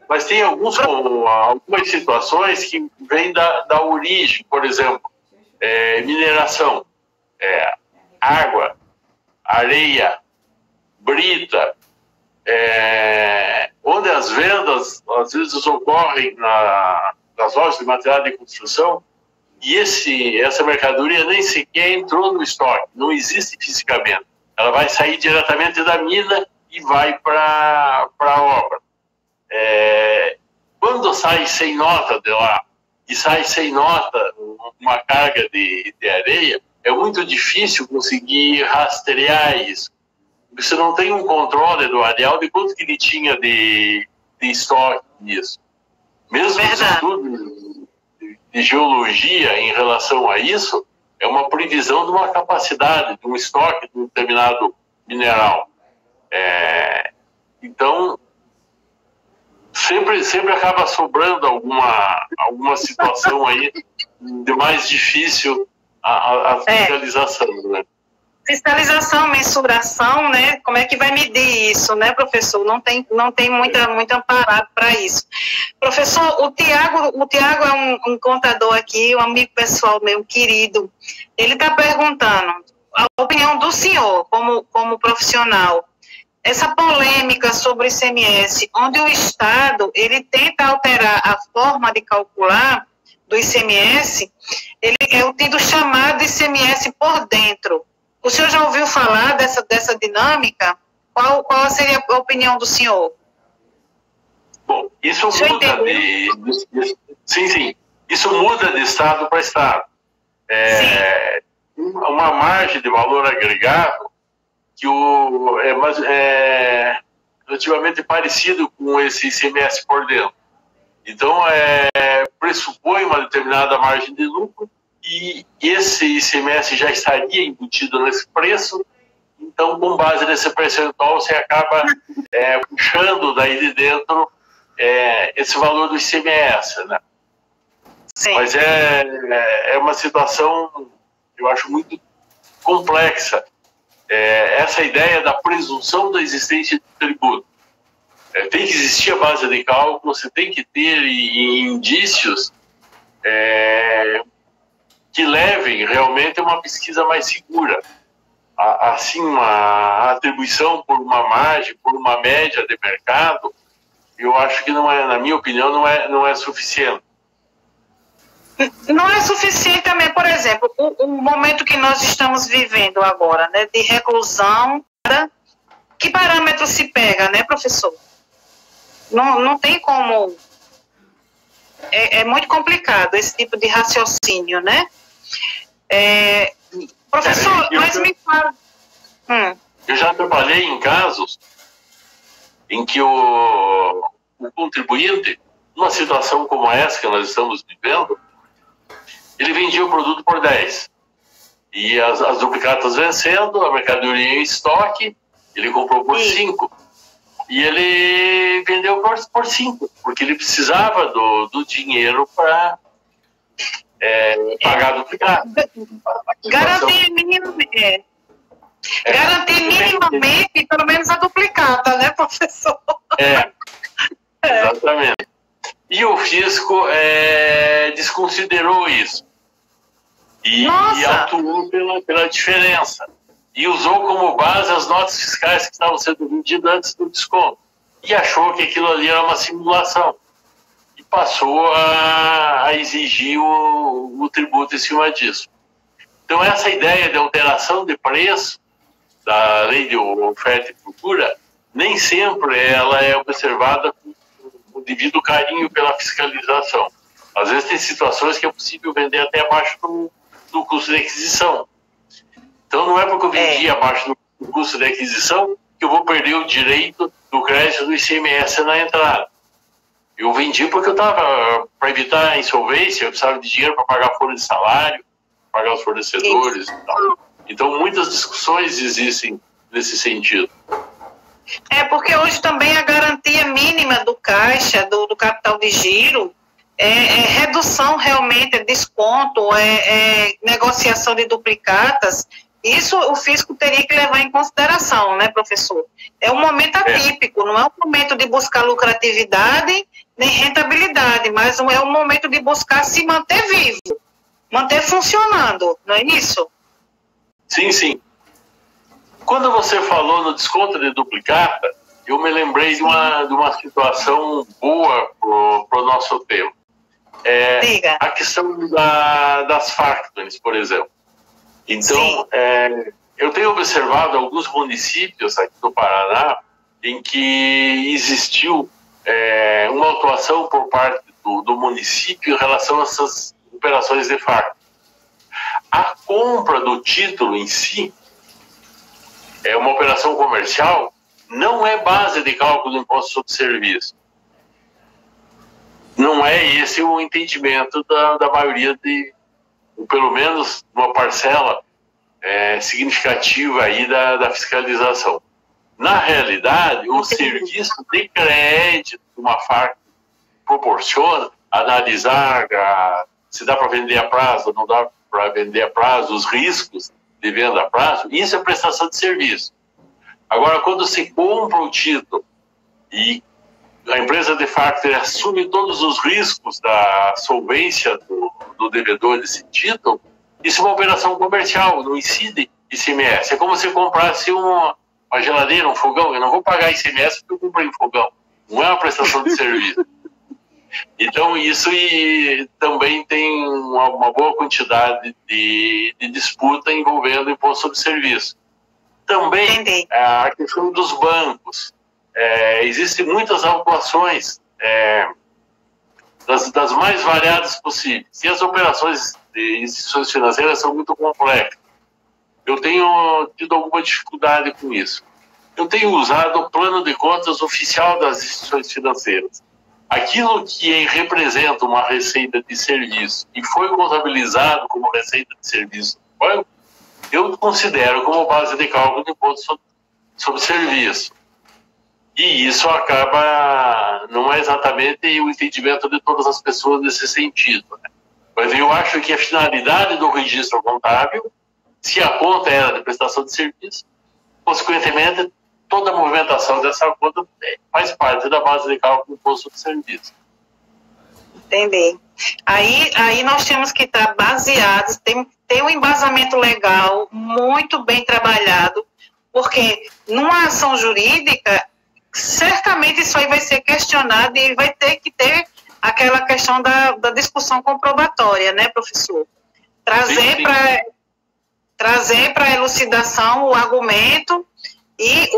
Mas tem algumas situações que vêm da origem, por exemplo, mineração, água, areia, brita, onde as vendas às vezes ocorrem nas lojas de material de construção e essa mercadoria nem sequer entrou no estoque, não existe fisicamente. Ela vai sair diretamente da mina e vai para a obra. Quando sai sem nota de lá e sai sem nota uma carga de areia, é muito difícil conseguir rastrear isso. Porque você não tem um controle do areal de quanto que ele tinha de estoque nisso. Mesmo os estudos de geologia em relação a isso, é uma previsão de uma capacidade, de um estoque de um determinado mineral. Então, sempre acaba sobrando alguma situação aí de mais difícil a fiscalização, né? Fiscalização, mensuração, né? Como é que vai medir isso, né, professor? Não tem muito amparado para isso. Professor, o Tiago é um contador aqui, um amigo pessoal meu, querido. Ele está perguntando a opinião do senhor, como profissional. Essa polêmica sobre o ICMS, onde o Estado ele tenta alterar a forma de calcular do ICMS, ele é o tido chamado ICMS por dentro. O senhor já ouviu falar dessa dinâmica? Qual seria a opinião do senhor? Bom, isso muda sim. Isso muda de estado para estado. Uma margem de valor agregado que é relativamente parecido com esse ICMS por dentro. Então, pressupõe uma determinada margem de lucro e esse ICMS já estaria embutido nesse preço. Então, com base nesse percentual, você acaba puxando daí de dentro esse valor do ICMS, né? Sim. Mas é uma situação, eu acho, muito complexa. Essa ideia da presunção da existência de tributo. Tem que existir a base de cálculo, você tem que ter indícios que levem realmente a uma pesquisa mais segura. Assim, uma atribuição por uma margem, por uma média de mercado, eu acho que não é, na minha opinião, não é suficiente. Não é suficiente também, por exemplo, o momento que nós estamos vivendo agora, né, de reclusão, que parâmetro se pega, né, professor? Não tem como, é muito complicado esse tipo de raciocínio, né? Professor, mas me fala... Eu já trabalhei em casos em que o contribuinte, numa situação como essa que nós estamos vivendo, ele vendia o produto por 10. E as duplicatas vencendo, a mercadoria em estoque, ele comprou por 5. E ele vendeu por 5, porque ele precisava do dinheiro para pagar a duplicata. Garantir minimamente, pelo menos a duplicata, né, professor? Exatamente. E o fisco desconsiderou isso. E atuou pela diferença. E usou como base as notas fiscais que estavam sendo vendidas antes do desconto. E achou que aquilo ali era uma simulação. E passou a exigir o tributo em cima disso. Então, essa ideia de alteração de preço da lei de oferta e procura, nem sempre ela é observada com o devido carinho pela fiscalização. Às vezes tem situações que é possível vender até abaixo do custo de aquisição. Então não é porque eu vendi abaixo do custo de aquisição que eu vou perder o direito do crédito do ICMS na entrada. Eu vendi porque eu estava, para evitar a insolvência, eu precisava de dinheiro para pagar folha de salário, pagar os fornecedores e tal. Então muitas discussões existem nesse sentido. Porque hoje também a garantia mínima do caixa, do capital de giro, redução realmente, desconto, negociação de duplicatas. Isso o fisco teria que levar em consideração, né, professor? É um momento atípico, não é um momento de buscar lucratividade nem rentabilidade, mas é um momento de buscar se manter vivo, manter funcionando, não é isso? Sim, sim. Quando você falou no desconto de duplicata, eu me lembrei de uma situação boa para o nosso tema. A questão das factories, por exemplo. Então, eu tenho observado alguns municípios aqui do Paraná em que existiu uma atuação por parte do município em relação a essas operações de facto. A compra do título em si é uma operação comercial, não é base de cálculo do imposto sobre serviço. Não é esse o entendimento da maioria ou pelo menos uma parcela significativa aí da fiscalização. Na realidade, o serviço de crédito que uma FAC proporciona, analisar se dá para vender a prazo, não dá para vender a prazo, os riscos de venda a prazo, isso é prestação de serviço. Agora, quando se compra o título e a empresa de facto assume todos os riscos da solvência do devedor desse título, isso é uma operação comercial, não incide ICMS. É como se comprasse uma geladeira, um fogão. Eu não vou pagar ICMS porque eu comprei um fogão. Não é uma prestação de serviço. Então, isso também tem uma boa quantidade de disputa envolvendo o imposto sobre serviço. Também a questão dos bancos. Existem muitas autuações das mais variadas possíveis. E as operações de instituições financeiras são muito complexas. Eu tenho tido alguma dificuldade com isso. Eu tenho usado o plano de contas oficial das instituições financeiras. Aquilo que representa uma receita de serviço e foi contabilizado como receita de serviço do banco, eu considero como base de cálculo do imposto sobre serviço. E isso acaba, não é exatamente o entendimento de todas as pessoas nesse sentido, né? Mas eu acho que a finalidade do registro contábil, se a conta era de prestação de serviço, consequentemente, toda a movimentação dessa conta faz parte da base de cálculo do imposto sobre serviço. Entendi. Aí nós temos que estar baseados, tem um embasamento legal muito bem trabalhado, porque numa ação jurídica, certamente isso aí vai ser questionado e vai ter que ter aquela questão da discussão comprobatória, né, professor? Trazer para a elucidação o argumento e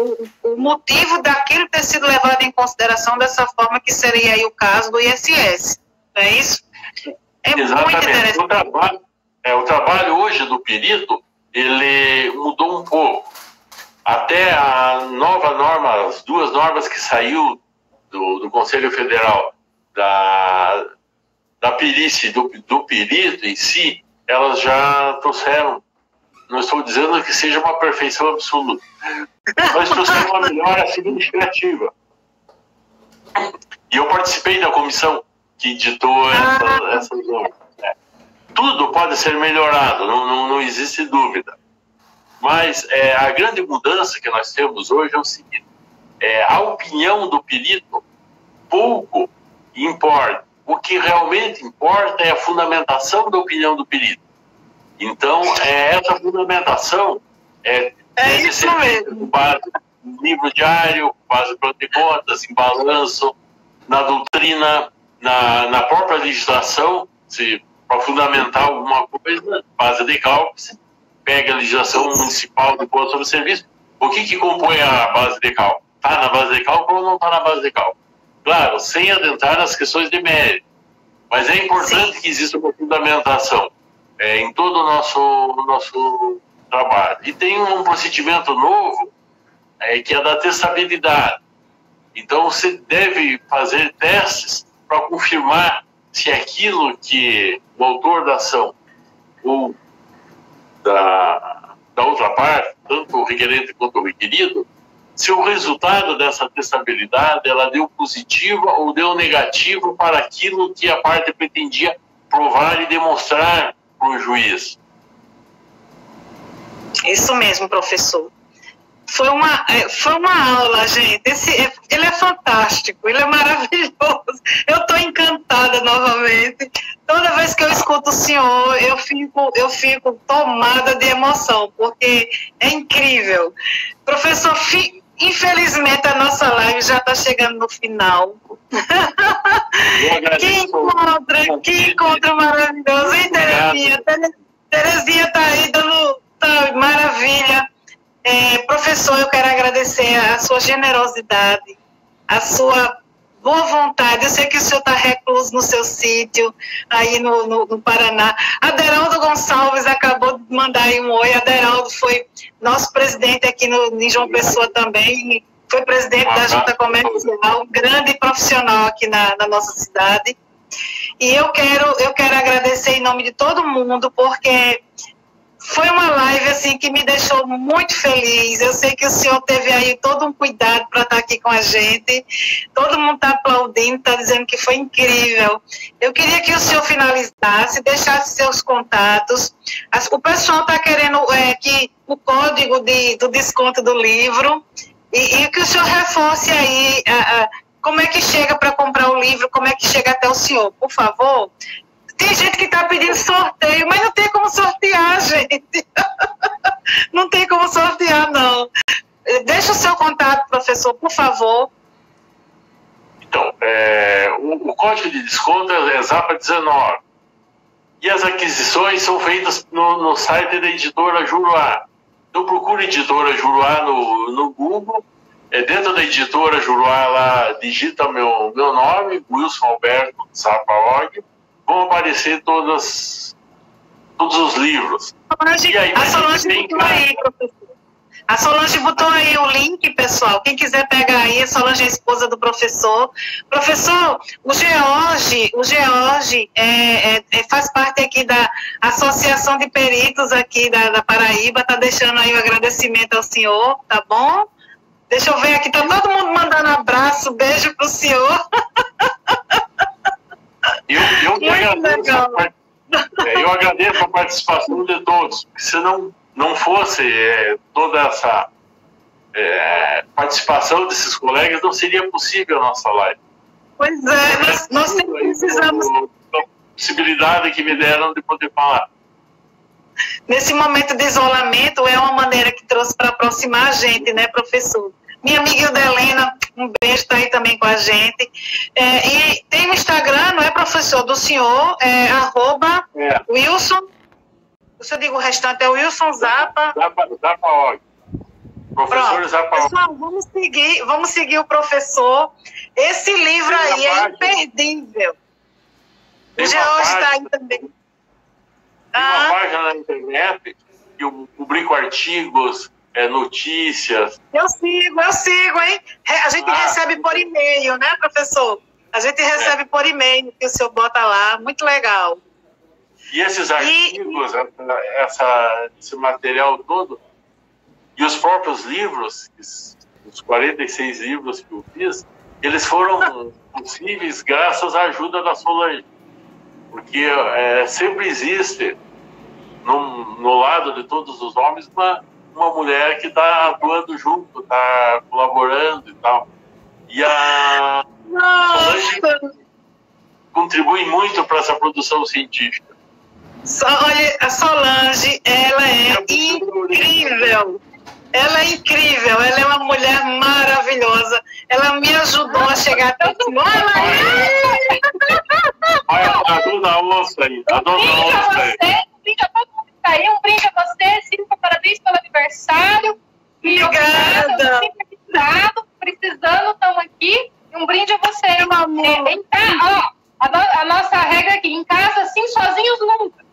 o motivo daquilo ter sido levado em consideração dessa forma, que seria aí o caso do ISS, não é isso? Exatamente. Muito interessante. O trabalho hoje do perito, ele mudou um pouco. Até a nova norma, as duas normas que saiu do Conselho Federal da perícia do perito em si, elas já trouxeram, não estou dizendo que seja uma perfeição absoluta, mas trouxeram uma melhora significativa. E eu participei da comissão que editou essas normas. Tudo pode ser melhorado, não existe dúvida. Mas a grande mudança que nós temos hoje é o seguinte: a opinião do perito pouco importa. O que realmente importa é a fundamentação da opinião do perito. Então, essa fundamentação deve ser feita com base no livro diário, com base no plano de contas, em balanço, na doutrina, na própria legislação, para fundamentar alguma coisa, base de cálculo, pega a legislação municipal do imposto sobre serviço. O que compõe a base de cálculo? Está na base de cálculo ou não está na base de cálculo? Claro, sem adentrar nas questões de mérito. Mas é importante que exista uma fundamentação em todo o nosso trabalho. E tem um procedimento novo, que é da testabilidade. Então, você deve fazer testes para confirmar se aquilo que o autor da ação ou da outra parte, tanto o requerente quanto o requerido, se o resultado dessa testabilidade ela deu positiva ou deu negativo para aquilo que a parte pretendia provar e demonstrar para o juiz. Isso mesmo, professor. Foi uma aula, gente. Ele é fantástico, ele é maravilhoso. Eu estou encantada novamente. Toda vez que eu escuto o senhor, eu fico tomada de emoção, porque é incrível. Professor, infelizmente a nossa live já está chegando no final. Que encontro maravilhoso, hein, Terezinha? Terezinha está aí dando maravilha. Professor, eu quero agradecer a sua generosidade, a sua boa vontade. Eu sei que o senhor está recluso no seu sítio, aí no Paraná. Aderaldo Gonçalves acabou de mandar aí um oi. Aderaldo foi nosso presidente aqui em João Pessoa também, foi presidente da Junta Comercial, um grande profissional aqui na nossa cidade. E eu quero agradecer em nome de todo mundo, porque foi uma live assim, que me deixou muito feliz. Eu sei que o senhor teve aí todo um cuidado para estar aqui com a gente. Todo mundo está aplaudindo, está dizendo que foi incrível. Eu queria que o senhor finalizasse, deixasse seus contatos. O pessoal está querendo que o código do desconto do livro e que o senhor reforce aí como é que chega para comprar o livro, como é que chega até o senhor, por favor. Tem gente que está pedindo sorteio, mas não tem como sortear, gente. Não tem como sortear, não. Deixa o seu contato, professor, por favor. Então, o código de desconto é Zapa 19. E as aquisições são feitas no site da editora Juruá. Então procura editora Juruá no Google. Dentro da editora Juruá, lá digita meu nome, Wilson Alberto Zapaog. Vão aparecer todos os livros. A Solange botou aí o link, pessoal. Quem quiser pegar aí, a Solange é a esposa do professor. Professor, o George faz parte aqui da Associação de Peritos aqui da Paraíba, tá deixando aí o agradecimento ao senhor, tá bom? Deixa eu ver aqui, tá todo mundo mandando abraço, beijo pro senhor. Eu agradeço a participação de todos, porque se não fosse toda essa participação desses colegas, não seria possível a nossa live. Pois é, nós sempre precisamos... A possibilidade que me deram de poder falar. Nesse momento de isolamento, é uma maneira que trouxe para aproximar a gente, né, professor? Minha amiga Hildelena, um beijo, está aí também com a gente. E tem o Instagram, não é, professor, do senhor, Wilson... Se eu digo o restante, é o Wilson Zapa. Zapaog. Professor Zapaog. Pessoal, vamos seguir o professor. Esse livro aí é imperdível. O George está aí também. Tem uma página na internet que eu publico artigos, notícias. Eu sigo, hein? A gente recebe por e-mail, né, professor? A gente recebe por e-mail que o senhor bota lá. Muito legal. E esses artigos, esse material todo, e os próprios livros, os 46 livros que eu fiz, eles foram possíveis graças à ajuda da Solange. Porque sempre existe, no lado de todos os homens, uma mulher que está atuando junto, está colaborando e tal. E a Solange contribui muito para essa produção científica. Olha, a Solange, ela é incrível. Ela é incrível, ela é uma mulher maravilhosa. Ela me ajudou a chegar até o final. Olha, a dona Onça aí. A dona Onça aí. Um brinde a todo mundo que está aí, um brinde a você, Silvia, parabéns pelo aniversário. Obrigada. Precisando, estamos aqui. Um brinde a você, meu amor. A nossa regra aqui, em casa, assim, sozinhos nunca.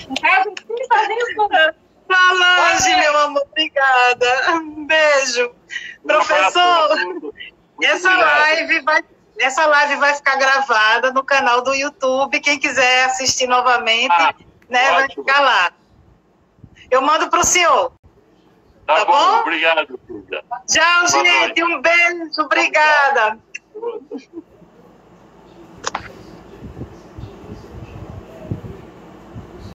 Em casa, assim, sozinhos nunca. Solange, meu amor, obrigada. Um beijo. Professor, essa live vai ficar gravada no canal do YouTube. Quem quiser assistir novamente, vai ficar lá. Eu mando para o senhor. Tá bom? Obrigado, filha. Tchau, gente. Um beijo. Obrigada.